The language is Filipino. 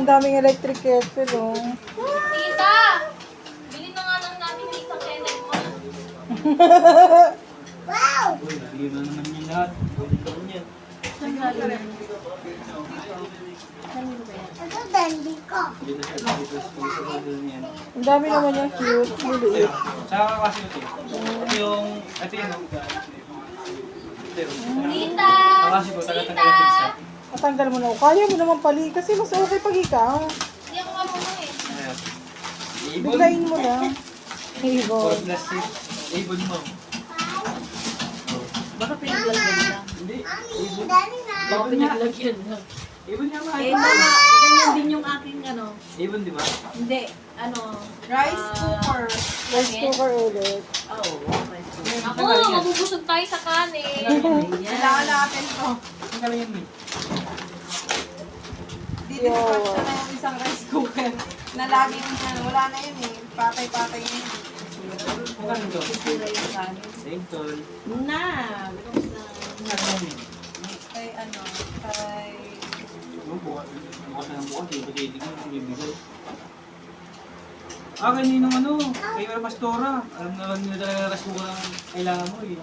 ang daming electric kettle, oh. Tita! Bili na nga lang namin yung isang kennel mo. Uy, nabigyan na naman niya lahat. Gawin niya. Saan galing? Dito sa school niya. Ang dami naman yung cute. Liliit. Saka kasi ito. Ito yung, ito yun. Tita! Kasi po, Tita! taga-pizza. Matanggal mo na. O, kaya mo naman pali. Kasi mas okay pag ikaw. Hindi ako marunong eh. Ayan. Ibon. Biglayin mo na. Ibon. 4 plus 6. Ibon mo. Baka pinaglagyan lang. Hindi. Ibon. Baka pinaglagyan lang. Ibon nga ba? Eh, mama, ganyan din yung aking ano. Ibon, di ba? Hindi, ano. Rice cooker. Rice cooker ulit. Oh, rice cooker. Ako, mabubusog tayo sa kanin. Kailangan natin to. Ang galing yan, May. Didispatch na na yung isang rice cooker. Na laging, wala na yun eh. Patay-patay na yun. Ang galing to. Sira yung kanin. Thank you. Na, because na. Ang galing, May. Kay ano, kay... Bukas na ng bukas, hindi ba titig mo, bibigay. Kaninong ano, kay Pastora. Alam na lang nila talaga ras mo kung kailangan mo eh.